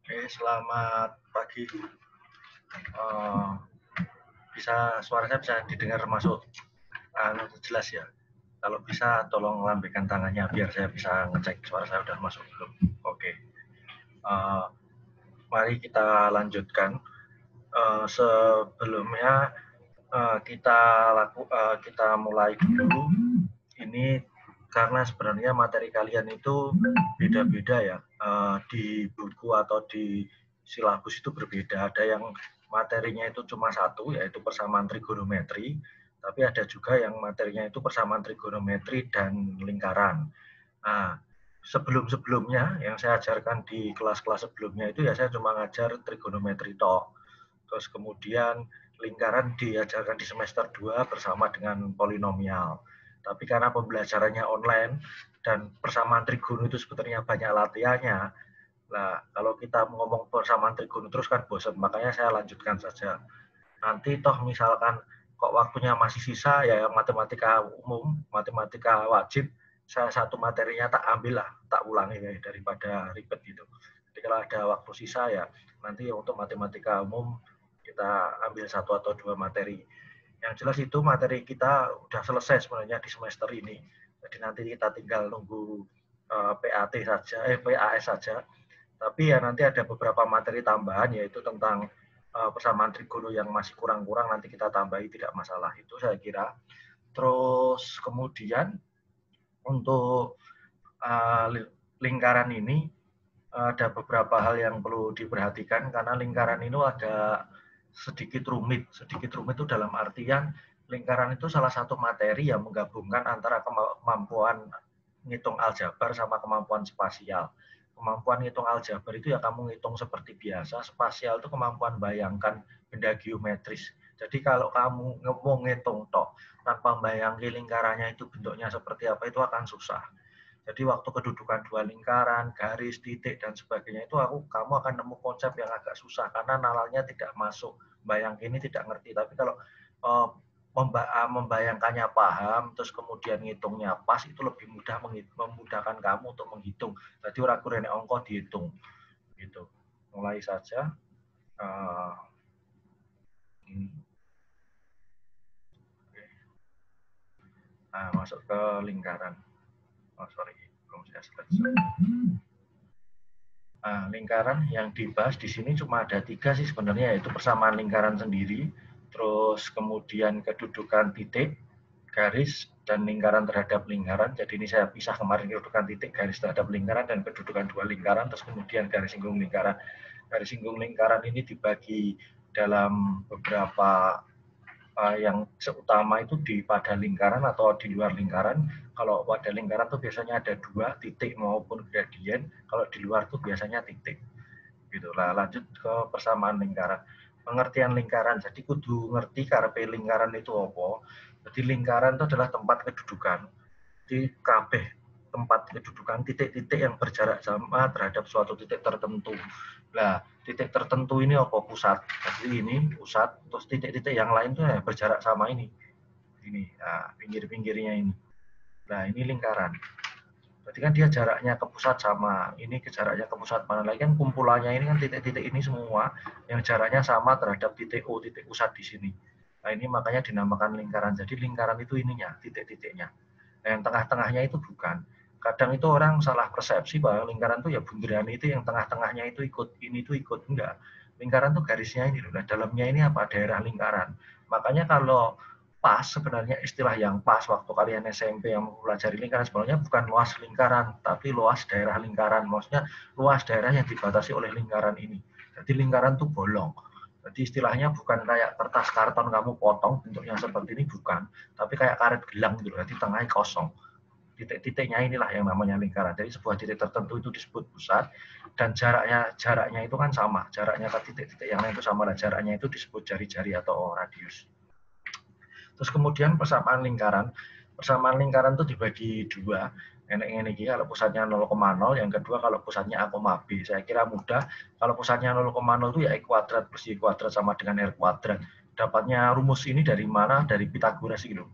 Oke, selamat pagi. Suara saya bisa didengar masuk jelas ya? Kalau bisa tolong lambaikan tangannya biar saya bisa ngecek suara saya udah masuk belum. Oke. Uh, Mari kita lanjutkan. Sebelumnya kita mulai dulu. Ini karena sebenarnya materi kalian itu beda-beda ya. Di buku atau di silabus itu berbeda. Ada yang materinya itu cuma satu, yaitu persamaan trigonometri. Tapi ada juga yang materinya itu persamaan trigonometri dan lingkaran. Nah, sebelum-sebelumnya yang saya ajarkan di kelas-kelas sebelumnya itu ya saya cuma ngajar trigonometri toh. Terus kemudian lingkaran diajarkan di semester 2 bersama dengan polinomial. Tapi karena pembelajarannya online dan persamaan trigono itu sebetulnya banyak latihannya. Nah, kalau kita ngomong persamaan trigono terus kan bosan, makanya saya lanjutkan saja. Nanti toh misalkan kok waktunya masih sisa ya matematika umum, matematika wajib, saya satu materinya tak ambil lah, tak ulangi ya, daripada ribet gitu. Jadi kalau ada waktu sisa ya nanti untuk matematika umum kita ambil satu atau dua materi. Yang jelas itu materi kita udah selesai sebenarnya di semester ini. Jadi nanti kita tinggal nunggu PAS saja. Tapi ya nanti ada beberapa materi tambahan yaitu tentang persamaan trigono yang masih kurang-kurang nanti kita tambahi tidak masalah itu saya kira. Terus kemudian untuk lingkaran ini ada beberapa hal yang perlu diperhatikan karena lingkaran ini ada sedikit rumit. Sedikit rumit itu dalam artian lingkaran itu salah satu materi yang menggabungkan antara kemampuan ngitung aljabar sama kemampuan spasial. Kemampuan ngitung aljabar itu ya kamu ngitung seperti biasa, spasial itu kemampuan bayangkan benda geometris. Jadi kalau kamu mau ngitung toh tanpa bayangkan lingkarannya itu bentuknya seperti apa itu akan susah. Jadi waktu kedudukan dua lingkaran, garis, titik, dan sebagainya itu kamu akan nemu konsep yang agak susah karena nalarnya tidak masuk. Bayang ini tidak ngerti. Tapi kalau membayangkannya paham, terus kemudian ngitungnya pas, itu lebih mudah memudahkan kamu untuk menghitung. Jadi orang kurang ongko dihitung. Gitu. Mulai saja. Masuk ke lingkaran. Oh sorry, belum saya selesai. Lingkaran yang dibahas di sini cuma ada 3 sih sebenarnya, yaitu persamaan lingkaran sendiri, terus kemudian kedudukan titik, garis, dan lingkaran terhadap lingkaran. Jadi ini saya pisah kemarin kedudukan titik, garis terhadap lingkaran, dan kedudukan dua lingkaran, terus kemudian garis singgung lingkaran. Garis singgung lingkaran ini dibagi dalam beberapa yang seutama itu pada lingkaran atau di luar lingkaran. Kalau pada lingkaran tuh biasanya ada dua, titik maupun gradien. Kalau di luar tuh biasanya titik. Gitu lah. Lanjut ke persamaan lingkaran. Pengertian lingkaran. Jadi kudu ngerti karepe lingkaran itu apa. Jadi lingkaran itu adalah tempat kedudukan. Di kabeh tempat kedudukan titik-titik yang berjarak sama terhadap suatu titik tertentu. Nah, titik tertentu ini apa? Pusat. Jadi ini pusat, terus titik-titik yang lain tuh ya berjarak sama ini. Ini, nah, pinggir-pinggirnya ini. Nah, ini lingkaran. Berarti kan dia jaraknya ke pusat sama. Ini ke jaraknya ke pusat mana lagi kan kumpulannya ini kan titik-titik ini semua yang jaraknya sama terhadap titik O, titik pusat di sini. Nah, ini makanya dinamakan lingkaran. Jadi lingkaran itu ininya, titik-titiknya. Nah, yang tengah-tengahnya itu bukan. Kadang itu orang salah persepsi bahwa lingkaran itu ya bundaran itu yang tengah-tengahnya itu ikut, ini itu ikut. Enggak. Lingkaran itu garisnya ini loh. Nah, dalamnya ini apa? Daerah lingkaran. Makanya kalau pas sebenarnya istilah yang pas waktu kalian SMP yang mempelajari lingkaran sebenarnya bukan luas lingkaran, tapi luas daerah lingkaran. Maksudnya luas daerah yang dibatasi oleh lingkaran ini. Jadi lingkaran itu bolong. Jadi istilahnya bukan kayak kertas karton kamu potong bentuknya seperti ini, bukan. Tapi kayak karet gelang gitu, jadi tengahnya kosong. Titik-titiknya inilah yang namanya lingkaran. Jadi sebuah titik tertentu itu disebut pusat dan jaraknya itu kan sama. Jaraknya ke titik-titik yang lain itu sama. Dan jaraknya itu disebut jari-jari atau radius. Terus kemudian persamaan lingkaran. Persamaan lingkaran itu dibagi dua. Ini kalau pusatnya 0,0, yang kedua kalau pusatnya A, B. Saya kira mudah. Kalau pusatnya 0,0 itu ya E kuadrat plus Y kuadrat sama dengan R kuadrat. Dapatnya rumus ini dari mana? Dari Pythagoras gitu.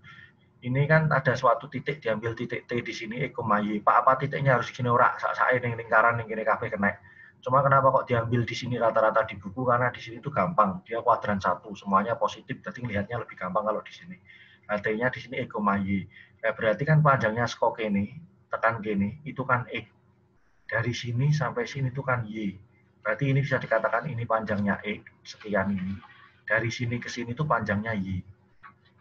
Ini kan ada suatu titik diambil titik T di sini E, Y. Pak apa titiknya harus gini ora? Sak-sak ning lingkaran ning kene kabeh kena. Cuma kenapa kok diambil di sini rata-rata di buku, karena di sini itu gampang, dia kuadran 1, semuanya positif, jadi lihatnya lebih gampang kalau di sini. T-nya di sini X, Y. Berarti kan panjangnya skok ini, tekan gini, itu kan X. Dari sini sampai sini itu kan Y. Berarti ini bisa dikatakan ini panjangnya X, sekian ini. Dari sini ke sini itu panjangnya Y.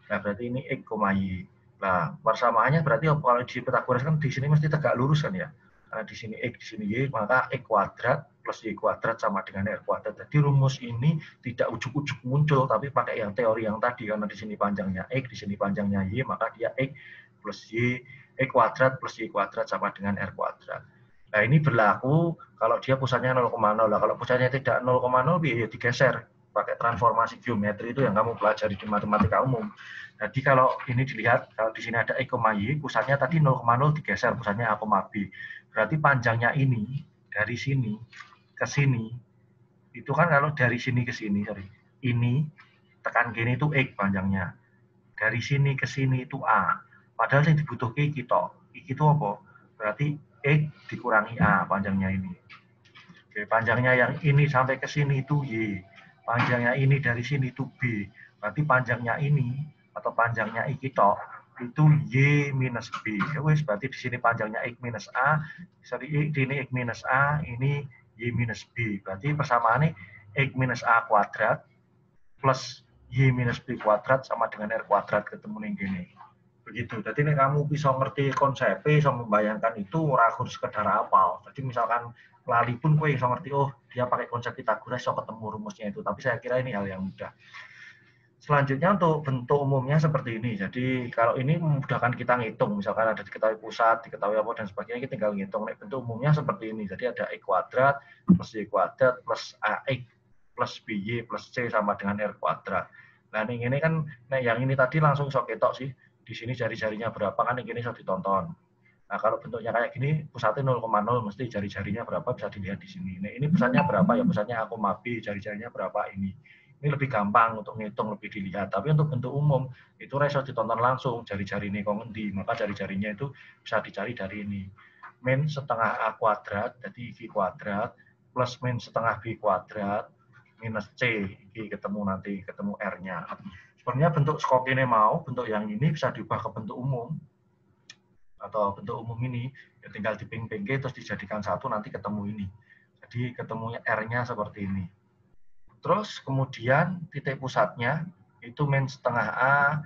Nah, berarti ini X, Y. Nah, persamaannya berarti kalau di Pythagoras kan di sini mesti tegak lurus kan ya. Karena di sini X, di sini Y, maka X kuadrat plus Y kuadrat sama dengan R kuadrat. Jadi rumus ini tidak ujuk-ujuk muncul, tapi pakai yang teori yang tadi. Karena di sini panjangnya X, di sini panjangnya Y, maka dia X plus Y, X kuadrat plus Y kuadrat sama dengan R kuadrat. Nah, ini berlaku kalau dia pusatnya 0,0. Nah, kalau pusatnya tidak 0,0, ya digeser. Pakai transformasi geometri itu yang kamu pelajari di matematika umum. Jadi kalau ini dilihat, kalau di sini ada X, Y, pusatnya tadi 0,0 digeser, pusatnya A, B. Berarti panjangnya ini, dari sini ke sini, itu kan kalau dari sini ke sini, ini tekan gini itu X panjangnya. Dari sini ke sini itu A. Padahal yang dibutuhkan kita. Itu apa? Berarti X dikurangi A panjangnya ini. Oke, panjangnya yang ini sampai ke sini itu Y. Panjangnya ini dari sini itu B. Berarti panjangnya ini atau panjangnya I kita itu Y minus B. Ya wes, berarti di sini panjangnya X minus A, ini X minus A, ini Y minus B. Berarti persamaannya X minus A kuadrat plus Y minus B kuadrat sama dengan R kuadrat, ketemu nih gini. Begitu. Jadi ini kamu bisa ngerti konsepnya, bisa membayangkan itu ora harus sekedar hafal. Jadi misalkan lali pun kowe bisa ngerti, oh dia pakai konsep Pythagoras, so ketemu rumusnya itu. Tapi saya kira ini hal yang mudah. Selanjutnya untuk bentuk umumnya seperti ini. Jadi kalau ini memudahkan kita ngitung, misalkan ada diketahui pusat, diketahui apa dan sebagainya, kita tinggal ngitung. Bentuk umumnya seperti ini. Jadi ada X kuadrat plus Y kuadrat plus AX plus BY plus C sama dengan R kuadrat. Nah ini kan, nah yang ini tadi langsung sok ketok sih. Di sini jari-jarinya berapa kan, ini sok ditonton. Nah kalau bentuknya kayak gini, pusatnya 0,0, mesti jari-jarinya berapa bisa dilihat di sini. Nah ini pusatnya berapa ya, pusatnya A, B, jari-jarinya berapa ini. Ini lebih gampang untuk ngitung, lebih dilihat. Tapi untuk bentuk umum, itu bisa ditonton langsung, jari-jari ini kok ngendi. Maka jari-jarinya itu bisa dicari dari ini. Min setengah A kuadrat, jadi I kuadrat, plus min setengah B kuadrat, minus C, ini ketemu nanti, ketemu R-nya. Sebenarnya bentuk skok ini mau, bentuk yang ini bisa diubah ke bentuk umum, atau bentuk umum ini, ya tinggal diping-ping terus dijadikan satu, nanti ketemu ini. Jadi ketemunya R-nya seperti ini. Terus kemudian titik pusatnya itu min setengah A,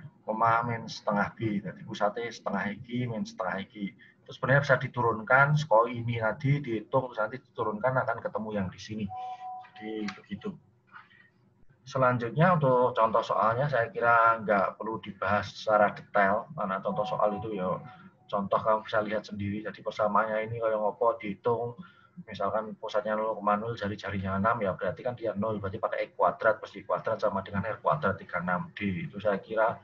min setengah B. Jadi pusatnya setengah X, min setengah X. Terus sebenarnya bisa diturunkan, skor ini tadi dihitung, terus nanti diturunkan akan ketemu yang di sini. Jadi begitu. Selanjutnya untuk contoh soalnya saya kira nggak perlu dibahas secara detail, karena contoh soal itu ya contoh kamu bisa lihat sendiri. Jadi persamaannya ini kayak ngopo dihitung. Misalkan pusatnya 0,0, jari-jarinya 6, ya berarti kan dia 0, berarti pakai X kuadrat plus Y kuadrat sama dengan R kuadrat 36D. Itu saya kira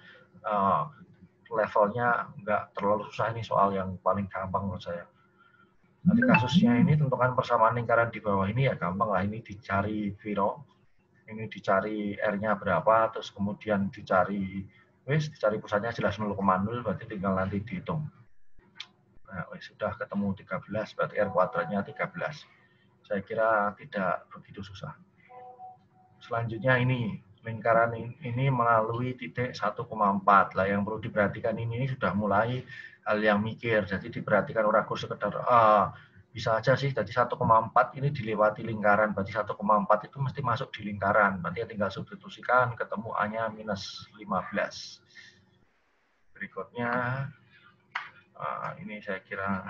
levelnya nggak terlalu susah, ini soal yang paling gampang menurut saya. Nanti kasusnya ini tentukan persamaan lingkaran di bawah ini ya gampang lah, ini dicari Viro, ini dicari R-nya berapa, terus kemudian dicari pusatnya jelas 0,0, berarti tinggal nanti dihitung. Nah, sudah ketemu 13, berarti R kuadratnya 13. Saya kira tidak begitu susah. Selanjutnya ini, lingkaran ini melalui titik 1,4. Lah yang perlu diperhatikan ini sudah mulai hal yang mikir. Jadi diperhatikan orang kursus sekedar, bisa aja sih, jadi 1,4 ini dilewati lingkaran, berarti 1,4 itu mesti masuk di lingkaran. Berarti tinggal substitusikan, ketemu A-nya minus 15. Berikutnya, ini saya kira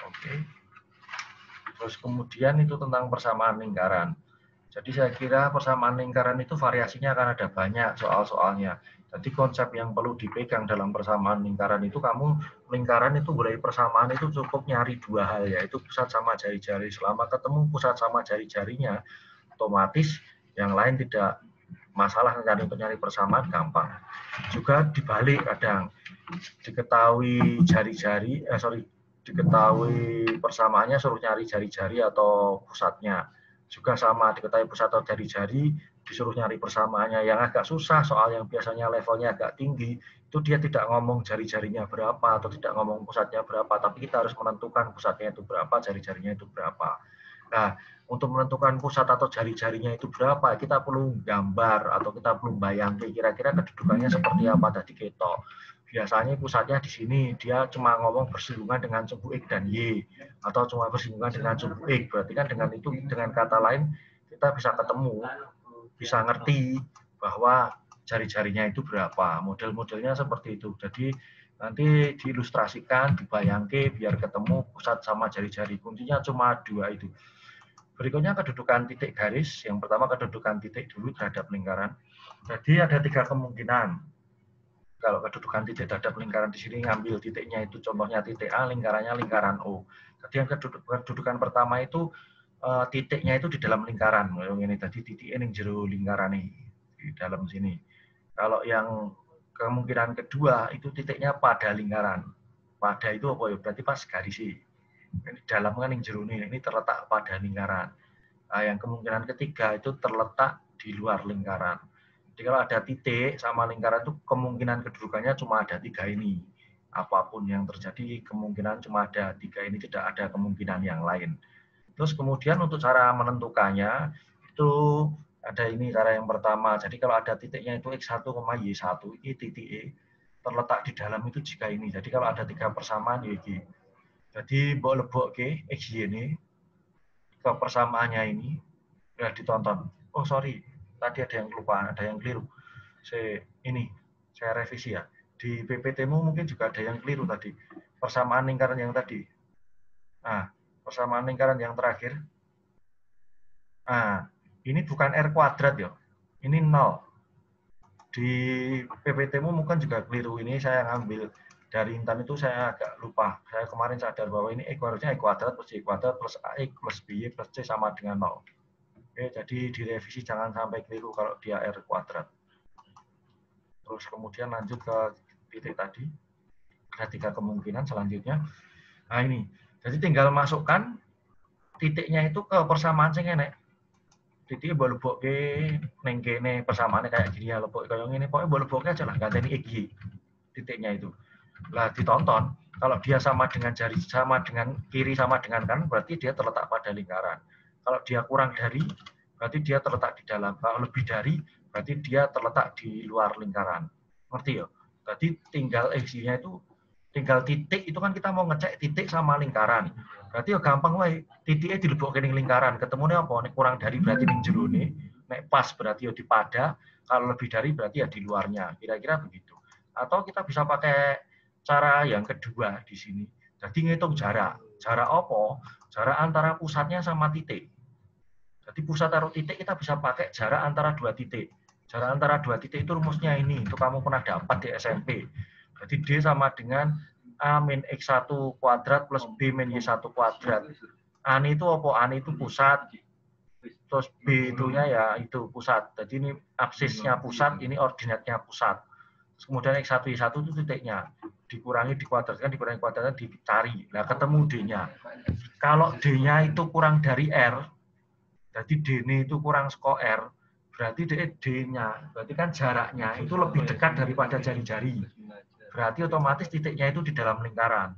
oke. Terus kemudian itu tentang persamaan lingkaran. Jadi saya kira persamaan lingkaran itu variasinya akan ada banyak soal-soalnya. Jadi konsep yang perlu dipegang dalam persamaan lingkaran itu, kamu lingkaran itu mulai persamaan itu cukup nyari dua hal, yaitu pusat sama jari-jari. Selama ketemu pusat sama jari-jarinya, otomatis yang lain tidak masalah untuk nyari persamaan, gampang. Juga dibalik kadang diketahui jari-jari, diketahui persamaannya suruh nyari jari-jari atau pusatnya. Juga sama, diketahui pusat atau jari-jari disuruh nyari persamaannya. Yang agak susah soal yang biasanya levelnya agak tinggi, itu dia tidak ngomong jari-jarinya berapa atau tidak ngomong pusatnya berapa, tapi kita harus menentukan pusatnya itu berapa, jari-jarinya itu berapa. Nah, untuk menentukan pusat atau jari-jarinya itu berapa, kita perlu gambar atau kita perlu bayangkan kira-kira kedudukannya seperti apa tadi keto. Biasanya pusatnya di sini, dia cuma ngomong bersinggungan dengan sumbu X dan Y, atau cuma bersinggungan dengan sumbu X. Berarti kan dengan itu, dengan kata lain, kita bisa ketemu, bisa ngerti bahwa jari-jarinya itu berapa. Model-modelnya seperti itu. Jadi nanti diilustrasikan, dibayangke biar ketemu pusat sama jari-jari. Kuncinya cuma dua itu. Berikutnya kedudukan titik garis. Yang pertama kedudukan titik dulu terhadap lingkaran. Jadi ada tiga kemungkinan. Kalau kedudukan titik terhadap lingkaran di sini ngambil titiknya itu contohnya titik A, lingkarannya lingkaran O. Jadi yang kedudukan pertama itu titiknya itu di dalam lingkaran. Ini tadi titik ini jero lingkaran ini di dalam sini. Kalau yang kemungkinan kedua itu titiknya pada lingkaran. Pada itu apa ya? Berarti pas garis sih. Ini dalam kan yang jero ini terletak pada lingkaran. Nah, yang kemungkinan ketiga itu terletak di luar lingkaran. Jadi kalau ada titik sama lingkaran itu kemungkinan kedudukannya cuma ada tiga ini. Apapun yang terjadi kemungkinan cuma ada tiga ini, tidak ada kemungkinan yang lain. Terus kemudian untuk cara menentukannya itu ada ini cara yang pertama. Jadi kalau ada titiknya itu X1, Y1, ini titik E terletak di dalam itu jika ini. Jadi kalau ada tiga persamaan ya ini. Jadi mbok lebok ke XY ini ke persamaannya ini sudah ditonton. Oh sorry, tadi ada yang lupa, ada yang keliru. Saya revisi ya. Di PPT-mu mungkin juga ada yang keliru tadi. Persamaan lingkaran yang tadi. Nah, persamaan lingkaran yang terakhir. Nah, ini bukan R kuadrat ya. Ini 0. Di PPT-mu mungkin juga keliru. Ini saya ngambil dari Intan itu saya agak lupa. Saya kemarin sadar bahwa ini X harusnya X kuadrat plus Y kuadrat plus AX plus BY plus C sama dengan 0. Oke, jadi direvisi jangan sampai keliru kalau dia R kuadrat. Terus kemudian lanjut ke titik tadi. Ada tiga kemungkinan selanjutnya. Nah ini, jadi tinggal masukkan titiknya itu ke persamaan sing enek. Titiknya boleh lebokke neng kene persamaannya kayak gini ya, lebok kayak gini, pokoknya boleh leboknya aja lah, ganteni XY titiknya itu. Lah ditonton, kalau dia sama dengan jari, sama dengan kiri, sama dengan kanan, berarti dia terletak pada lingkaran. Kalau dia kurang dari, berarti dia terletak di dalam. Kalau lebih dari, berarti dia terletak di luar lingkaran. Ngerti ya? Jadi tinggal X-nya itu, tinggal titik, itu kan kita mau ngecek titik sama lingkaran. Berarti ya gampang lah, titiknya dilebok ke lingkaran. Ketemunya apa? Nek kurang dari berarti ning jero nih, nek pas berarti ya di pada, kalau lebih dari berarti ya di luarnya. Kira-kira begitu. Atau kita bisa pakai cara yang kedua di sini. Jadi ngitung jarak. Jarak apa? Jarak antara pusatnya sama titik. Jadi pusat taruh titik kita bisa pakai jarak antara dua titik. Jarak antara dua titik itu rumusnya ini. Itu kamu pernah dapat di SMP. Jadi D sama dengan A min X1 kuadrat plus B min Y1 kuadrat. A itu apa? A itu pusat. Terus B itunya ya itu pusat. Jadi ini aksisnya pusat, ini ordinatnya pusat. Kemudian X1, Y1 itu titiknya. Dikurangi, dikuadratkan, dikurangi kuadratkan, dicari. Nah, ketemu D-nya. Kalau D-nya itu kurang dari R, berarti D-nya itu kurang skor R, berarti D-nya, berarti kan jaraknya itu lebih dekat daripada jari-jari. Berarti otomatis titiknya itu di dalam lingkaran.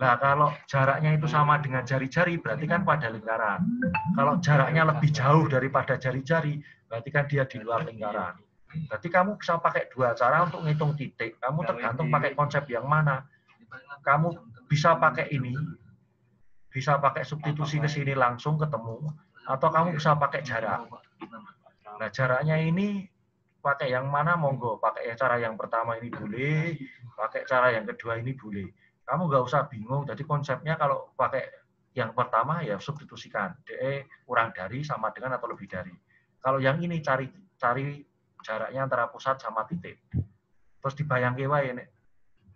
Nah, kalau jaraknya itu sama dengan jari-jari, berarti kan pada lingkaran. Kalau jaraknya lebih jauh daripada jari-jari, berarti kan dia di luar lingkaran. Berarti kamu bisa pakai dua cara untuk ngitung titik. Kamu tergantung pakai konsep yang mana. Kamu bisa pakai ini, bisa pakai substitusi ke sini langsung ketemu, atau kamu bisa pakai jarak. Nah, jaraknya ini pakai yang mana monggo. Pakai cara yang pertama ini boleh, pakai cara yang kedua ini boleh. Kamu nggak usah bingung. Jadi konsepnya kalau pakai yang pertama ya substitusikan. DE kurang dari sama dengan atau lebih dari. Kalau yang ini cari jaraknya antara pusat sama titik. Terus dibayangkan wae nek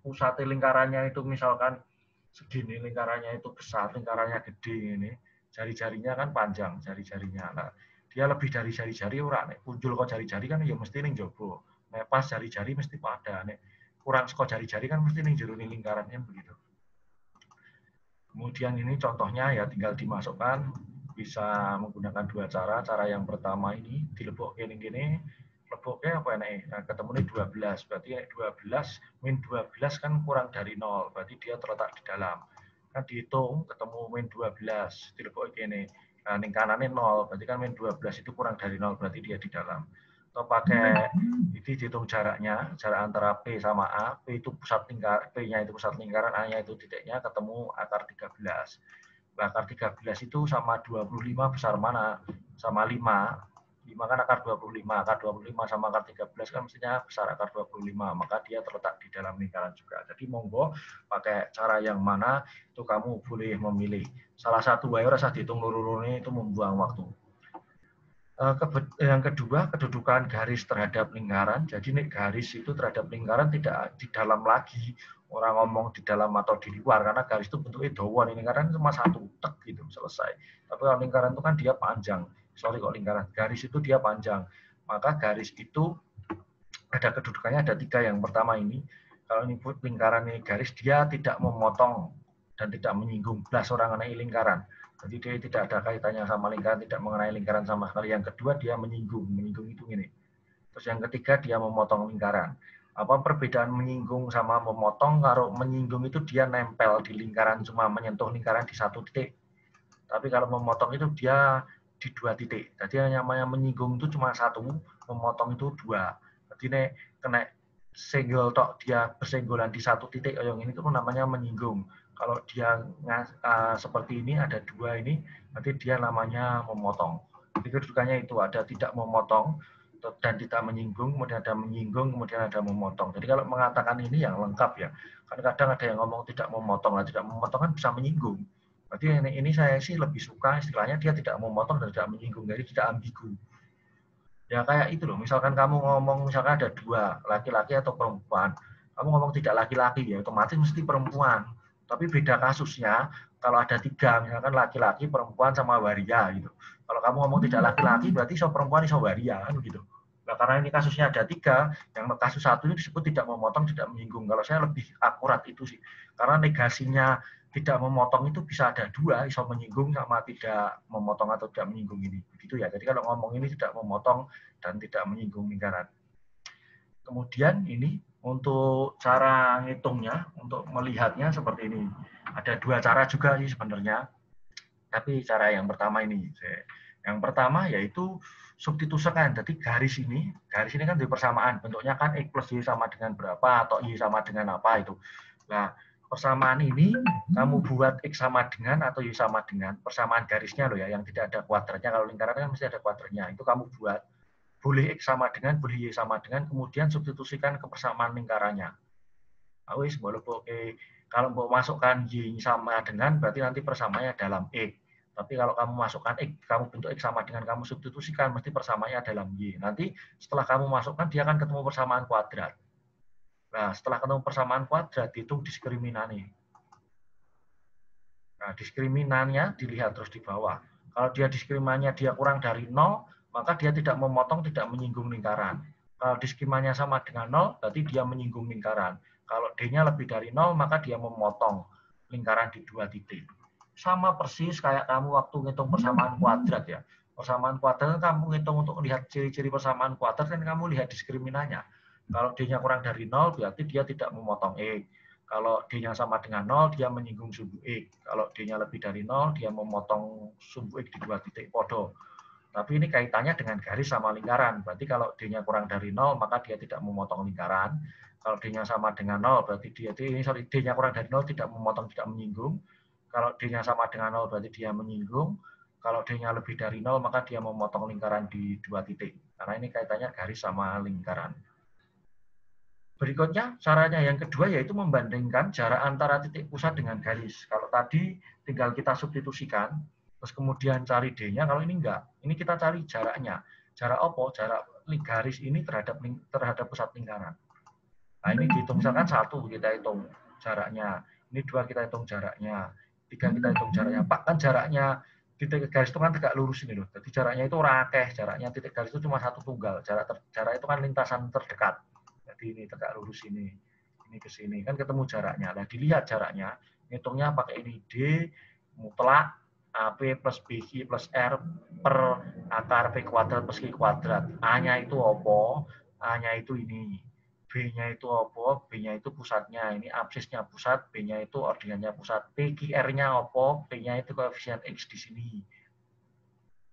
pusat lingkarannya itu misalkan segini, lingkarannya itu besar, lingkarannya gede ini. Jari-jarinya kan panjang, jari-jarinya. Nah, dia lebih dari jari-jari ora nek punjul kok jari-jari kan ya mesti ning jaba. Nek pas jari-jari mesti pada, nek kurang saka jari-jari kan mesti ning jero lingkarannya begitu. Kemudian ini contohnya ya tinggal dimasukkan, bisa menggunakan dua cara. Cara yang pertama ini dilebokke ning kene, leboknya apa enak? Nah, ketemu ini 12, berarti 12 min 12 kan kurang dari 0, berarti dia terletak di dalam. Kan dihitung ketemu min 12, dileboknya ini. Nah, lingkarannya 0, berarti kan min 12 itu kurang dari 0, berarti dia di dalam. Atau pakai ini dihitung jaraknya, jarak antara P sama A, P itu pusat lingkaran, P-nya itu pusat lingkaran, A-nya itu titiknya, ketemu akar 13. Akar 13 itu sama 25 besar mana? Sama 5. 5 kan akar 25. Akar 25 sama akar 13 kan mestinya besar akar 25. Maka dia terletak di dalam lingkaran juga. Jadi monggo pakai cara yang mana itu kamu boleh memilih. Salah satu wae rasa dihitung luru-lurune itu membuang waktu. Yang kedua, kedudukan garis terhadap lingkaran. Jadi nih garis itu terhadap lingkaran tidak di dalam lagi. Orang ngomong di dalam atau di luar, karena garis itu bentuknya dawan. Lingkaran cuma satu, tek gitu, selesai. Tapi kalau lingkaran itu kan dia panjang. Sorry kok lingkaran. Garis itu dia panjang. Maka garis itu ada kedudukannya, ada 3. Yang pertama ini, kalau ini lingkaran ini garis, dia tidak memotong dan tidak menyinggung belas orang mengenai lingkaran. Jadi dia tidak ada kaitannya sama lingkaran, tidak mengenai lingkaran sama sekali. Yang kedua dia menyinggung itu ini. Terus yang ketiga dia memotong lingkaran. Apa perbedaan menyinggung sama memotong? Kalau menyinggung itu dia nempel di lingkaran, cuma menyentuh lingkaran di satu titik. Tapi kalau memotong itu dia di 2 titik. Jadi yang namanya menyinggung itu cuma 1, memotong itu 2. Jadi ini kena senggol tok, dia bersenggolan di 1 titik, yang ini itu namanya menyinggung. Kalau dia seperti ini, ada 2 ini, nanti dia namanya memotong. Jadi kedudukannya itu ada tidak memotong dan tidak menyinggung, kemudian ada menyinggung, kemudian ada memotong. Jadi kalau mengatakan ini yang lengkap ya. Kadang-kadang ada yang ngomong tidak memotong, lah tidak memotong kan bisa menyinggung. Berarti ini saya sih lebih suka istilahnya dia tidak memotong dan tidak menyinggung, jadi tidak ambigu. Ya kayak itu loh, misalkan kamu ngomong misalkan ada 2, laki-laki atau perempuan, kamu ngomong tidak laki-laki ya otomatis mesti perempuan. Tapi beda kasusnya kalau ada 3, misalkan laki-laki, perempuan sama waria gitu. Kalau kamu ngomong tidak laki-laki berarti iso perempuan iso waria kan gitu. Nah, karena ini kasusnya ada 3, yang kasus 1 ini disebut tidak memotong, tidak menyinggung. Kalau saya lebih akurat itu sih, karena negasinya tidak memotong itu bisa ada 2, iso menyinggung sama tidak memotong atau tidak menyinggung ini. Begitu ya. Jadi kalau ngomong ini tidak memotong dan tidak menyinggung lingkaran. Kemudian ini untuk cara ngitungnya, untuk melihatnya seperti ini. Ada 2 cara juga sih sebenarnya. Tapi cara yang pertama ini. Yang pertama yaitu substitusikan. Jadi garis ini kan di persamaan. Bentuknya kan X plus Y sama dengan berapa atau Y sama dengan apa itu. Nah, persamaan ini kamu buat X sama dengan atau Y sama dengan, persamaan garisnya loh ya, yang tidak ada kuadratnya. Kalau lingkaran kan mesti ada kuadratnya. Itu kamu buat. Boleh X sama dengan, boleh Y sama dengan, kemudian substitusikan ke persamaan lingkarannya. Awis, kalau mau masukkan Y sama dengan, berarti nanti persamaannya dalam X. Tapi kalau kamu masukkan X, kamu bentuk X sama dengan, kamu substitusikan, mesti persamaannya dalam Y. Nanti setelah kamu masukkan, dia akan ketemu persamaan kuadrat. Nah, setelah ketemu persamaan kuadrat, dihitung diskriminannya. Nah, diskriminannya dilihat terus di bawah. Kalau dia diskriminannya dia kurang dari 0, maka dia tidak memotong, tidak menyinggung lingkaran. Kalau diskriminannya sama dengan 0, berarti dia menyinggung lingkaran. Kalau D-nya lebih dari 0, maka dia memotong lingkaran di 2 titik. Sama persis kayak kamu waktu ngitung persamaan kuadrat ya. Persamaan kuadrat kamu ngitung untuk lihat ciri-ciri persamaan kuadrat, kan kamu lihat diskriminannya. Kalau D-nya kurang dari 0, berarti dia tidak memotong X. Kalau D-nya sama dengan 0, dia menyinggung sumbu X. Kalau D-nya lebih dari 0, dia memotong sumbu X di 2 titik podo. Tapi ini kaitannya dengan garis sama lingkaran. Berarti kalau D-nya kurang dari 0, maka dia tidak memotong lingkaran. Kalau D-nya sama dengan 0, berarti D-nya kurang dari 0, tidak memotong, tidak menyinggung. Kalau D-nya sama dengan 0, berarti dia menyinggung. Kalau D-nya lebih dari 0, maka dia memotong lingkaran di 2 titik. Karena ini kaitannya garis sama lingkaran. Berikutnya, caranya yang kedua yaitu membandingkan jarak antara titik pusat dengan garis. Kalau tadi tinggal kita substitusikan, terus kemudian cari D-nya, kalau ini enggak. Ini kita cari jaraknya. Jarak apa? Jarak garis ini terhadap pusat lingkaran. Nah, ini dihitung misalkan 1 kita hitung jaraknya. Ini 2 kita hitung jaraknya. 3 kita hitung jaraknya. Pak, kan jaraknya titik garis itu kan tegak lurus ini loh. Jadi jaraknya itu rakeh, jaraknya titik garis itu cuma 1 tunggal. Jarak itu kan lintasan terdekat. Jadi ini tegak lurus ini ke sini, kan ketemu jaraknya. Nah, dilihat jaraknya, hitungnya pakai ini D mutlak AP plus BQ plus R per akar P kuadrat plus Q kuadrat. A-nya itu apa? A-nya itu ini. B-nya itu apa? B-nya itu pusatnya. Ini absisnya pusat, B-nya itu ordinatnya pusat. PQR-nya apa? P-nya itu koefisien X di sini.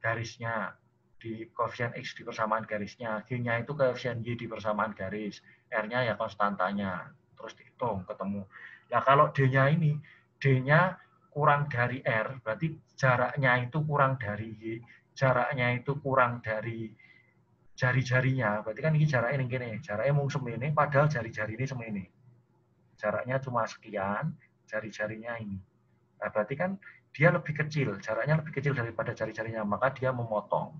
garisnya, di koefisien X di persamaan garisnya, G-nya itu koefisien Y di persamaan garis, R-nya ya konstantanya, terus dihitung ketemu. Nah kalau D-nya ini, D-nya kurang dari R, berarti jaraknya itu kurang dari Y, jaraknya itu kurang dari jari-jarinya, berarti kan ini jaraknya ini gini, jaraknya mau semene, padahal jari-jari ini semene. Jaraknya cuma sekian, jari-jarinya ini. Nah, berarti kan dia lebih kecil, jaraknya lebih kecil daripada jari-jarinya, maka dia memotong.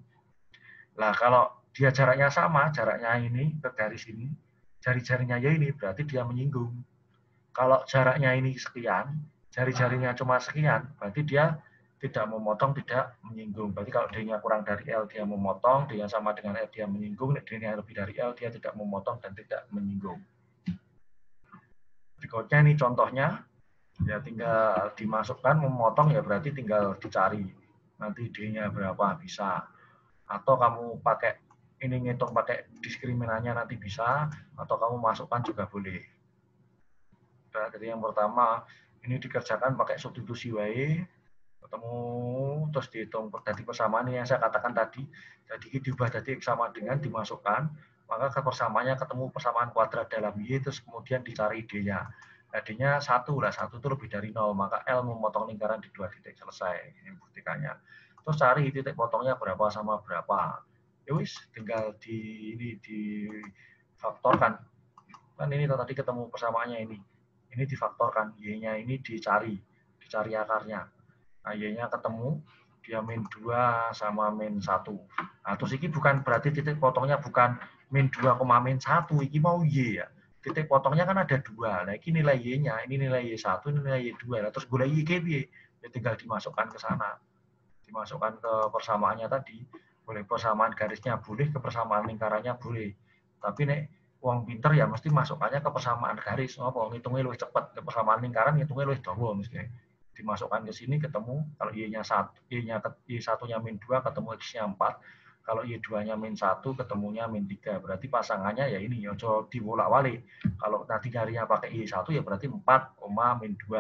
Nah, kalau dia jaraknya sama, jaraknya ini ke garis ini, jari-jarinya ya ini, berarti dia menyinggung. Kalau jaraknya ini sekian, jari-jarinya cuma sekian, berarti dia tidak memotong, tidak menyinggung. Berarti kalau D-nya kurang dari L, dia memotong, D-nya sama dengan L, dia menyinggung, D-nya lebih dari L, dia tidak memotong dan tidak menyinggung. Berikutnya ini contohnya, ya tinggal dimasukkan, memotong ya berarti tinggal dicari. Nanti D-nya berapa, bisa. Atau kamu pakai, ini ngitung pakai diskriminannya nanti bisa, atau kamu masukkan juga boleh. Nah, jadi yang pertama, ini dikerjakan pakai substitusi wae, ketemu terus dihitung dari persamaan yang saya katakan tadi, jadi diubah dari X sama dengan dimasukkan, maka ke persamaannya ketemu persamaan kuadrat dalam Y, terus kemudian dicari D-nya. Nah, D-nya 1 lah, 1 itu lebih dari 0, maka L memotong lingkaran di 2 titik, selesai ini buktikannya. Terus cari titik potongnya berapa sama berapa. Ya wis, tinggal difaktorkan. Kan ini tadi ketemu persamaannya ini. Ini difaktorkan, Y-nya ini dicari akarnya. Nah, Y-nya ketemu, dia min 2 sama min 1. Nah, terus ini bukan berarti titik potongnya bukan min 2, min 1, ini mau Y ya. Titik potongnya kan ada 2. Nah, ini nilai Y-nya, ini nilai Y1, ini nilai Y2. Nah, terus boleh Y ya tinggal dimasukkan ke sana. Dimasukkan ke persamaannya tadi. Boleh persamaan garisnya, boleh ke persamaan lingkarannya, boleh. Tapi nek wong pinter ya mesti masukkannya ke persamaan garis. Apa ngitungnya lebih cepat, ke persamaan lingkaran ngitungnya lebih dawa mesti. Dimasukkan ke sini ketemu kalau Y-nya 1, Y1-nya min 2 ketemu X-nya 4. Kalau Y2-nya min 1 ketemunya min 3. Berarti pasangannya ya ini, ojo dibolak-balik. Kalau nanti nyarinya pakai Y1 ya berarti 4, min 2.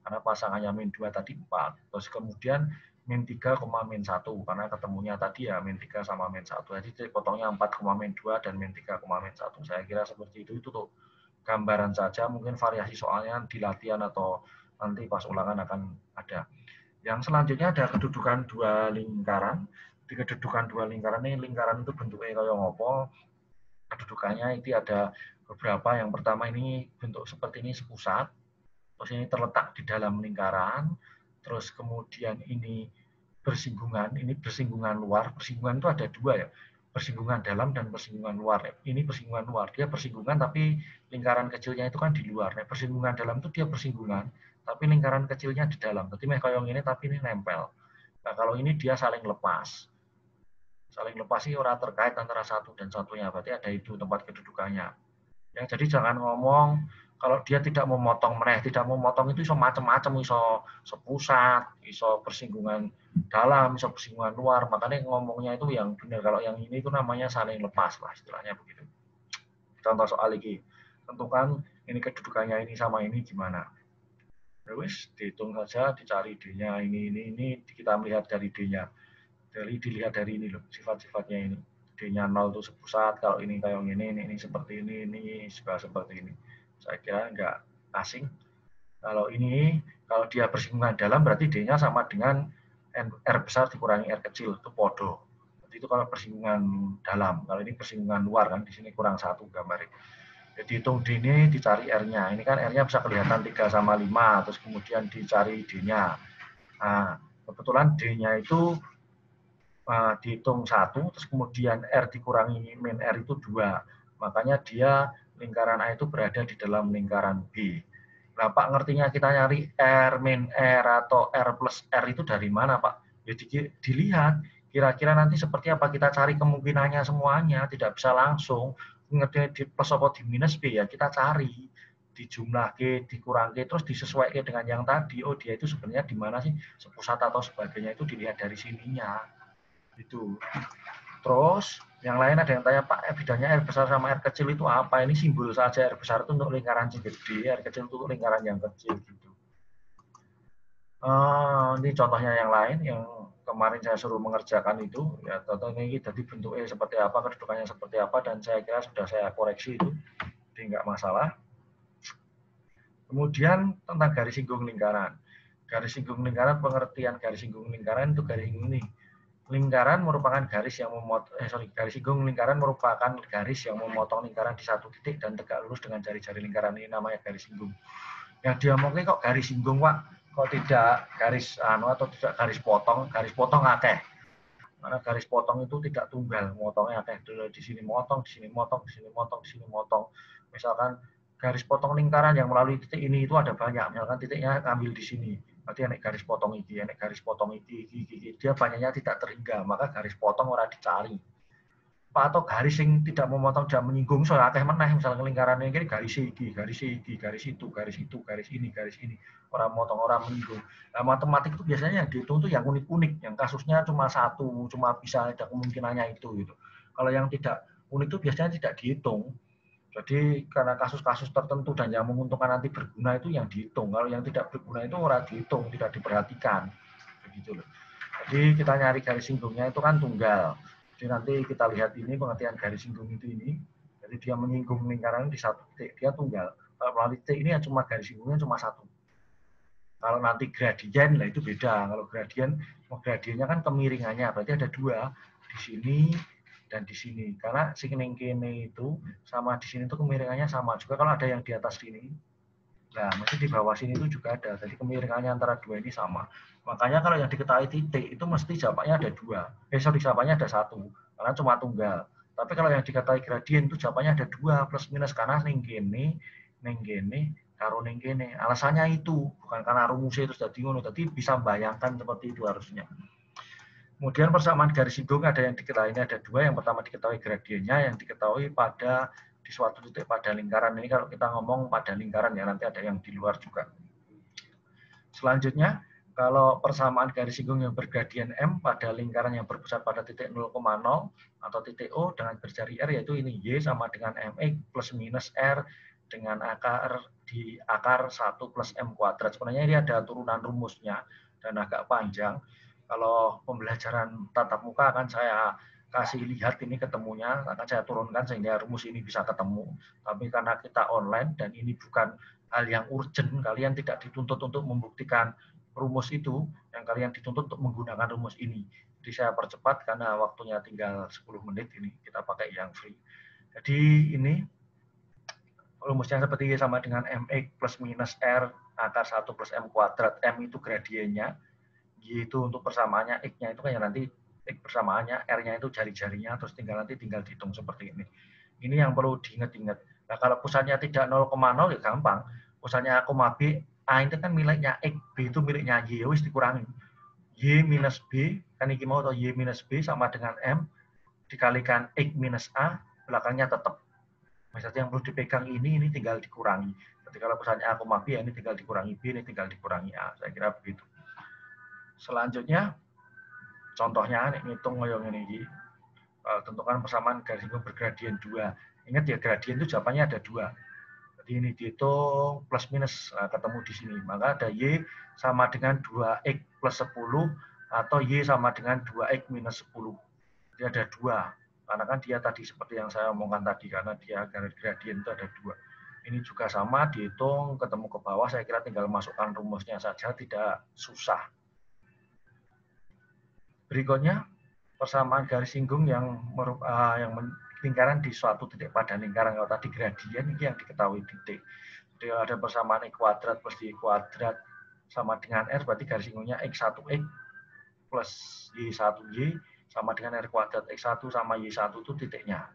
Karena pasangannya min 2 tadi 4. Terus kemudian min 3, min 1. Karena ketemunya tadi ya min 3 sama min 1. Jadi potongnya 4, min 2 dan min 3, min 1. Saya kira seperti itu tuh gambaran saja. Mungkin variasi soalnya di latihan atau nanti pas ulangan akan ada. Yang selanjutnya ada kedudukan dua lingkaran. Di kedudukan dua lingkaran ini, lingkaran itu bentuknya kayak ngopo. Kedudukannya itu ada beberapa. Yang pertama ini bentuk seperti ini sepusat. Terus ini terletak di dalam lingkaran. Terus kemudian ini bersinggungan. Ini bersinggungan luar. Bersinggungan itu ada dua ya. Bersinggungan dalam dan bersinggungan luar. Ini bersinggungan luar. Dia bersinggungan tapi lingkaran kecilnya itu kan di luar. Nah, bersinggungan dalam itu dia bersinggungan tapi lingkaran kecilnya di dalam. Berarti meh koyong ini tapi ini nempel. Nah, kalau ini dia saling lepas. Saling lepas sih orang terkait antara satu dan satunya. Berarti ada itu tempat kedudukannya. Yang jadi jangan ngomong kalau dia tidak memotong meneh, tidak memotong itu iso macam-macam, iso sepusat, iso bersinggungan dalam, iso bersinggungan luar. Makanya ngomongnya itu yang benar. Kalau yang ini itu namanya saling lepas lah istilahnya begitu. Contoh soal ini, tentukan ini kedudukannya ini sama ini gimana. Terus dihitung saja, dicari D-nya ini kita melihat dari D-nya. Dilihat dari ini loh, sifat-sifatnya ini. D-nya 0 itu sepusat, kalau ini kayak ini seperti ini juga seperti ini. Saya kira nggak asing. Kalau ini, kalau dia bersinggungan dalam berarti D-nya sama dengan R besar dikurangi R kecil, itu podo. Itu kalau bersinggungan dalam, kalau ini bersinggungan luar kan, di sini kurang 1 gambarnya. Jadi hitung D ini dicari R-nya. Ini kan R-nya bisa kelihatan 3 sama 5, terus kemudian dicari D-nya. Nah, kebetulan D-nya itu dihitung 1, terus kemudian R dikurangi min R itu 2. Makanya dia lingkaran A itu berada di dalam lingkaran B. Nah, Pak, ngertinya kita nyari R min R atau R plus R itu dari mana, Pak? Jadi dilihat, kira-kira nanti seperti apa kita cari kemungkinannya semuanya, tidak bisa langsung. Ngerti di plus atau di minus B ya kita cari, dijumlah ke, dikurang ke, terus disesuaikan dengan yang tadi. Oh, dia itu sebenarnya di mana sih, sepusat atau sebagainya itu dilihat dari sininya. Itu. Terus yang lain ada yang tanya, Pak, bedanya R besar sama R kecil itu apa? Ini simbol saja, R besar itu untuk lingkaran yang gede, R kecil itu untuk lingkaran yang kecil gitu. Ini contohnya yang lain, yang kemarin saya suruh mengerjakan itu, ya contohnya ini jadi bentuknya seperti apa, kedudukannya seperti apa, dan saya kira sudah saya koreksi itu, jadi nggak masalah. Kemudian tentang garis singgung lingkaran. Garis singgung lingkaran, pengertian garis singgung lingkaran itu garis ini. Lingkaran merupakan garis yang garis singgung lingkaran merupakan garis yang memotong lingkaran di satu titik dan tegak lurus dengan jari-jari lingkaran, ini namanya garis singgung. Yang dia mungkin kok garis singgung, Pak, kok tidak garis atau tidak garis potong akeh. Karena garis potong itu tidak tunggal, motongnya akeh, di sini motong, di sini motong, di sini motong, di sini motong. Misalkan garis potong lingkaran yang melalui titik ini itu ada banyak, misalkan titiknya ambil di sini. Berarti enek garis potong iki, enek garis potong iki, dia banyaknya tidak terhingga, maka garis potong ora dicari. Atau garis yang tidak memotong, tidak menyinggung, soal akeh meneh, misalnya lingkaran ini garis iki, garis iki, garis itu, garis itu, garis ini, orang motong, orang menyinggung. Nah, matematik itu biasanya yang dihitung itu yang unik-unik, yang kasusnya cuma satu, cuma bisa ada kemungkinannya itu gitu. Kalau yang tidak unik itu biasanya tidak dihitung. Jadi karena kasus-kasus tertentu dan yang menguntungkan nanti berguna itu yang dihitung. Kalau yang tidak berguna itu orang dihitung, tidak diperhatikan. Begitu loh. Jadi kita nyari garis singgungnya itu kan tunggal. Jadi nanti kita lihat ini pengertian garis singgung itu ini. Jadi dia menyinggung lingkaran di satu titik, dia tunggal. Kalau melalui titik ini cuma garis singgungnya cuma satu. Kalau nanti gradien lah itu beda. Kalau gradiennya kan kemiringannya, berarti ada dua di sini dan di sini. Karena sing kene itu sama di sini itu kemiringannya sama juga. Kalau ada yang di atas sini, nah mesti di bawah sini itu juga ada. Jadi kemiringannya antara dua ini sama. Makanya kalau yang diketahui titik itu mesti jawabannya ada dua. Jawabannya ada satu, karena cuma tunggal. Tapi kalau yang diketahui gradien itu jawabannya ada dua plus minus karena ning kene, karo ning kene. Alasannya itu bukan karena rumusnya itu sudah ngono. Tadi bisa membayangkan seperti itu harusnya. Kemudian persamaan garis singgung ada yang diketahui, ini ada dua. Yang pertama diketahui gradiennya, yang diketahui pada di suatu titik pada lingkaran. Ini kalau kita ngomong pada lingkaran ya, nanti ada yang di luar juga. Selanjutnya, kalau persamaan garis singgung yang bergradien M pada lingkaran yang berpusat pada titik 0,0 atau titik O dengan berjari R, yaitu ini Y sama dengan MX plus minus R dengan akar di akar 1 plus M kuadrat. Sebenarnya ini ada turunan rumusnya dan agak panjang. Kalau pembelajaran tatap muka akan saya kasih lihat ini ketemunya, akan saya turunkan sehingga rumus ini bisa ketemu. Tapi karena kita online dan ini bukan hal yang urgent, kalian tidak dituntut untuk membuktikan rumus itu, yang kalian dituntut untuk menggunakan rumus ini. Jadi saya percepat karena waktunya tinggal 10 menit ini, kita pakai yang free. Jadi ini rumusnya seperti ini sama dengan MX plus minus R akar 1 plus M kuadrat. M itu gradiennya, Y itu untuk persamaannya, X-nya itu kayak nanti X persamaannya, R-nya itu jari-jarinya, terus tinggal dihitung seperti ini. Ini yang perlu diingat-ingat. Nah, kalau pusatnya tidak 0,0 ya gampang. Pusatnya A, B, A itu kan miliknya X, B itu miliknya Y, wis dikurangi. Y minus B, kan ini mau atau Y minus B sama dengan M, dikalikan X minus A, belakangnya tetap. Misalnya yang perlu dipegang ini tinggal dikurangi. Jadi kalau pusatnya A, B, ini tinggal dikurangi B, ini tinggal dikurangi A. Saya kira begitu. Selanjutnya, contohnya ngitung ngoyong ini, tentukan persamaan garis singgung bergradien 2. Ingat ya, gradien itu jawabannya ada 2. Jadi ini dihitung plus minus, ketemu di sini. Maka ada Y sama dengan 2X plus 10 atau Y sama dengan 2X minus 10. Jadi ada 2. Karena kan dia tadi seperti yang saya omongkan tadi, karena dia garis gradien itu ada 2. Ini juga sama, dihitung, ketemu ke bawah, saya kira tinggal masukkan rumusnya saja, tidak susah. Berikutnya, persamaan garis singgung yang lingkaran di suatu titik pada lingkaran. Kalau tadi gradien, ini yang diketahui titik. Jadi ada persamaan X kuadrat plus Y kuadrat sama dengan R, berarti garis singgungnya X1X plus Y1Y sama dengan R kuadrat. X1 sama Y1 itu titiknya.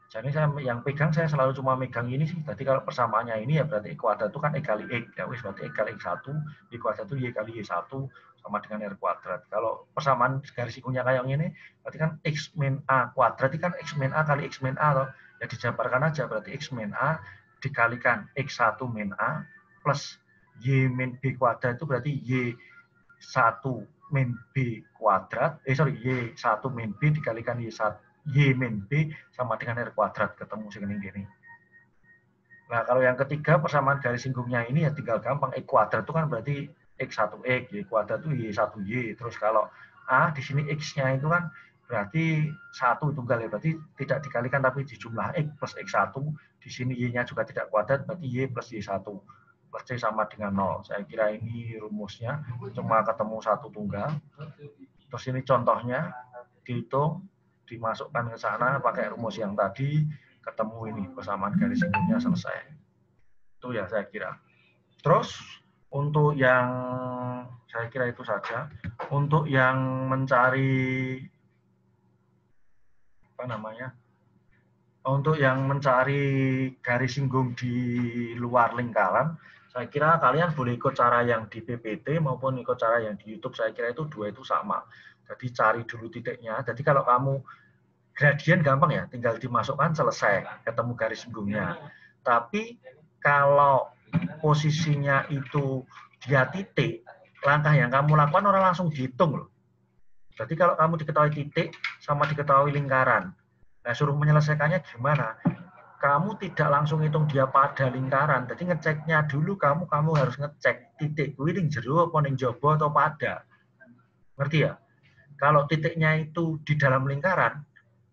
Jadi saya selalu cuma megang ini sih. Jadi kalau persamaannya ini ya berarti X kuadrat itu kan X kali X. Ya wis, berarti X kali X1, Y kuadrat itu Y kali Y1 sama dengan R kuadrat. Kalau persamaan garis singgungnya kayak ini, berarti kan X min A kuadrat itu kan X min A kali X min A loh. Ya dijabarkan aja, berarti X min A dikalikan X1 min A plus Y min B kuadrat itu berarti Y1 min B kuadrat. Y1 min B dikalikan Y min B sama dengan R kuadrat, ketemu segini gini. Nah, kalau yang ketiga persamaan garis singgungnya ini ya tinggal gampang. X kuadrat itu kan berarti X1X, Y kuadrat itu Y1Y. Terus kalau A, di sini X-nya itu kan berarti 1 tunggal ya, berarti tidak dikalikan tapi dijumlah X plus X1, di sini Y-nya juga tidak kuadrat, berarti Y plus Y1 plus C sama dengan 0. Saya kira ini rumusnya, cuma ketemu 1 tunggal. Terus ini contohnya, dihitung, dimasukkan ke sana pakai rumus yang tadi, ketemu ini persamaan garis singgungnya, selesai. Itu ya saya kira. Terus untuk yang saya kira itu saja. Untuk yang mencari apa namanya? Untuk yang mencari garis singgung di luar lingkaran, saya kira kalian boleh ikut cara yang di PPT maupun ikut cara yang di YouTube. Saya kira itu dua itu sama. Jadi cari dulu titiknya. Jadi kalau kamu gradien gampang ya, tinggal dimasukkan selesai, ketemu garis singgungnya. Tapi kalau posisinya itu dia titik, langkah yang kamu lakukan orang langsung dihitung loh. Jadi kalau kamu diketahui titik sama diketahui lingkaran, nah suruh menyelesaikannya gimana? Kamu tidak langsung hitung dia pada lingkaran, jadi ngeceknya dulu kamu harus ngecek titik kuwi ning jero apa ning jaba atau pada. Ngerti ya? Kalau titiknya itu di dalam lingkaran,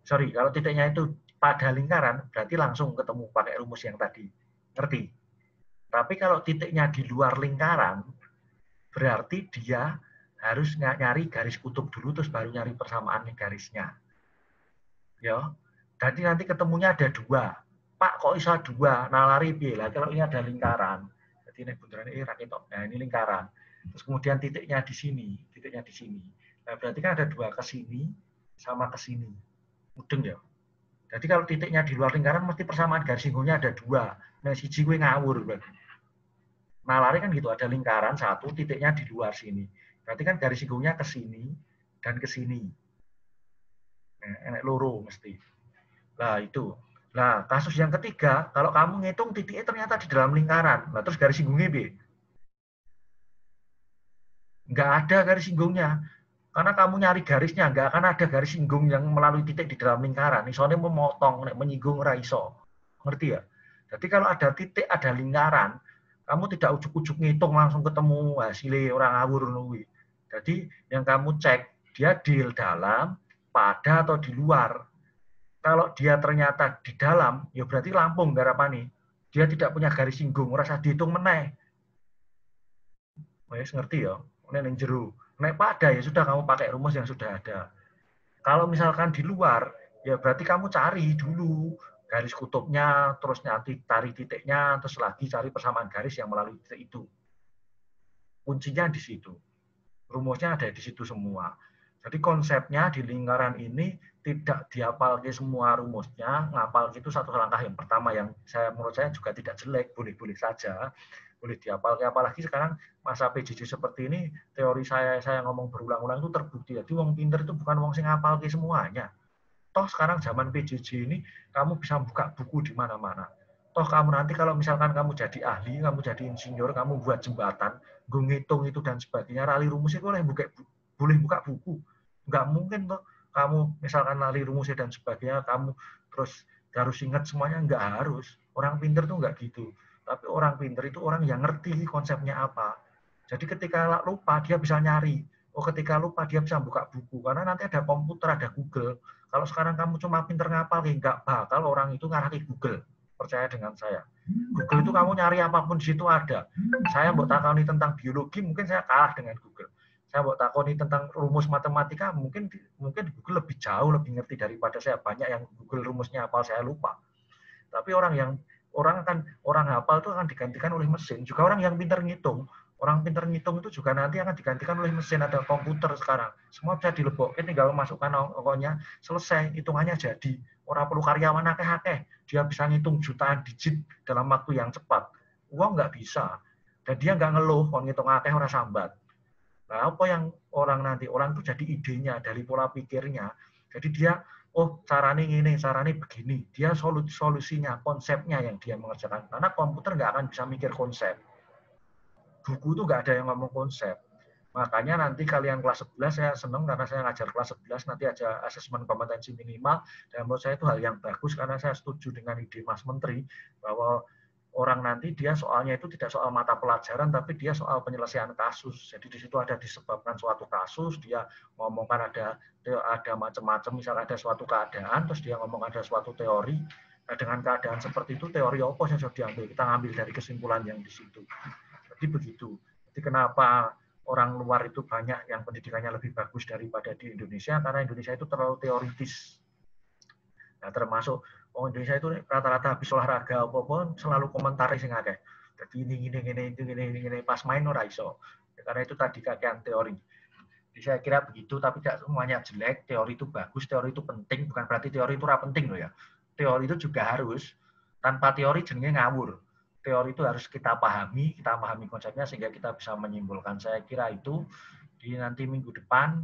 kalau titiknya itu pada lingkaran, berarti langsung ketemu pakai rumus yang tadi. Ngerti? Tapi kalau titiknya di luar lingkaran, berarti dia harus nyari garis kutub dulu, terus baru nyari persamaan garisnya. Ya, jadi nanti ketemunya ada 2. Pak, kok bisa 2? Nalari piye lah, kalau ini ada lingkaran. Jadi ini beneran raketok. Nah, ini lingkaran. Terus kemudian titiknya di sini, titiknya di sini. Nah, berarti kan ada 2 ke sini sama ke sini. Mudeng ya. Jadi kalau titiknya di luar lingkaran mesti persamaan garis singgungnya ada 2. Nah, siji kuwi ngawur berarti. Nalari kan gitu, ada lingkaran 1, titiknya di luar sini. Berarti kan garis singgungnya ke sini dan ke sini. Enek loro mesti. Nah, itu. Nah, kasus yang ketiga, kalau kamu ngitung titiknya ternyata di dalam lingkaran. Nah, terus garis singgungnya B. Nggak ada garis singgungnya. Karena kamu nyari garisnya, nggak akan ada garis singgung yang melalui titik di dalam lingkaran. Soalnya memotong, menyinggung raiso. Ngerti ya? Jadi kalau ada titik, ada lingkaran, kamu tidak ujuk-ujuk ngitung langsung ketemu hasilnya orang ngawur nunggu. Jadi yang kamu cek, dia di dalam, pada atau di luar. Kalau dia ternyata di dalam, ya berarti Lampung garapani. Dia tidak punya garis singgung, rasa dihitung meneh. Wes ngerti ya? Nek jero. Nek pada ya sudah kamu pakai rumus yang sudah ada. Kalau misalkan di luar, ya berarti kamu cari dulu garis kutubnya, terus nanti cari titiknya, terus lagi cari persamaan garis yang melalui titik itu. Kuncinya di situ. Rumusnya ada di situ semua. Jadi konsepnya di lingkaran ini tidak dihafal ke semua rumusnya, ngapal itu satu langkah yang pertama yang menurut saya juga tidak jelek, boleh-boleh saja, boleh dihafal. Apalagi sekarang masa PJJ seperti ini, teori saya ngomong berulang-ulang itu terbukti. Jadi wong pinter itu bukan wong sing ngapal ke semuanya. Toh sekarang zaman PJJ ini kamu bisa buka buku di mana-mana. Toh kamu nanti kalau misalkan kamu jadi ahli, kamu jadi insinyur, kamu buat jembatan, gue ngitung itu dan sebagainya, rali rumusnya boleh buka buku. Nggak mungkin toh kamu misalkan rali rumusnya dan sebagainya, kamu terus harus ingat semuanya, nggak harus. Orang pinter tuh nggak gitu. Tapi orang pinter itu orang yang ngerti konsepnya apa. Jadi ketika lupa, dia bisa nyari. Oh, ketika lupa, dia bisa buka buku. Karena nanti ada komputer, ada Google. Kalau sekarang kamu cuma pinter ngapal, nggak bakal orang itu ngarah ke Google. Percaya dengan saya. Google itu kamu nyari apapun di situ ada. Saya mau takoni tentang biologi, mungkin saya kalah dengan Google. Saya mau takoni tentang rumus matematika, mungkin Google lebih jauh, lebih ngerti daripada saya. Banyak yang Google rumusnya hafal, saya lupa. Tapi orang hafal itu akan digantikan oleh mesin. Juga orang yang pintar ngitung. Orang pintar ngitung itu juga nanti akan digantikan oleh mesin. Ada komputer sekarang. Semua bisa dilebokkan, tinggal masukkan angkanya, selesai, hitungannya jadi. Orang perlu karyawan akeh-akeh. Dia bisa ngitung jutaan digit dalam waktu yang cepat. Uang nggak bisa. Dan dia nggak ngeluh, kalau ngitung akeh orang sambat. Nah, apa yang orang itu jadi idenya, dari pola pikirnya. Jadi dia, oh caranya ini, caranya begini. Dia solusinya, konsepnya yang dia mengerjakan. Karena komputer nggak akan bisa mikir konsep. Buku itu nggak ada yang ngomong konsep. Makanya nanti kalian kelas 11, saya senang karena saya ngajar kelas 11, nanti ada asesmen kompetensi minimal. Dan menurut saya itu hal yang bagus karena saya setuju dengan ide Mas Menteri bahwa orang nanti dia soalnya itu tidak soal mata pelajaran, tapi dia soal penyelesaian kasus. Jadi di situ ada disebabkan suatu kasus, dia ngomongkan ada macam-macam, misal ada suatu keadaan, terus dia ngomong ada suatu teori. Nah, dengan keadaan seperti itu, teori apa yang sudah diambil? Kita ngambil dari kesimpulan yang di situ. Jadi begitu. Jadi kenapa orang luar itu banyak yang pendidikannya lebih bagus daripada di Indonesia? Karena Indonesia itu terlalu teoritis. Nah, termasuk orang Indonesia itu rata-rata habis olahraga apa-apa selalu komentari sing akeh. Jadi ini pas main ora iso. Ya, karena itu tadi kakean teori. Jadi saya kira begitu, tapi tidak semuanya jelek. Teori itu bagus, teori itu penting. Bukan berarti teori itu ora penting loh ya. Teori itu juga harus. Tanpa teori jenenge ngawur. Teori itu harus kita pahami konsepnya sehingga kita bisa menyimpulkan. Saya kira itu di nanti minggu depan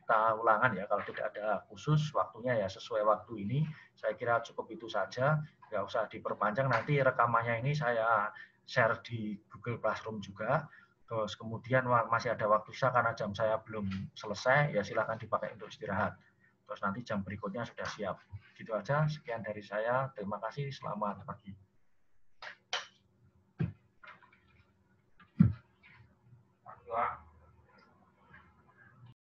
kita ulangan ya, kalau tidak ada khusus waktunya ya sesuai waktu ini. Saya kira cukup itu saja, nggak usah diperpanjang. Nanti rekamannya ini saya share di Google Classroom juga. Terus kemudian masih ada waktu sisa karena jam saya belum selesai, ya silakan dipakai untuk istirahat. Terus nanti jam berikutnya sudah siap. Gitu aja, sekian dari saya. Terima kasih, selamat pagi.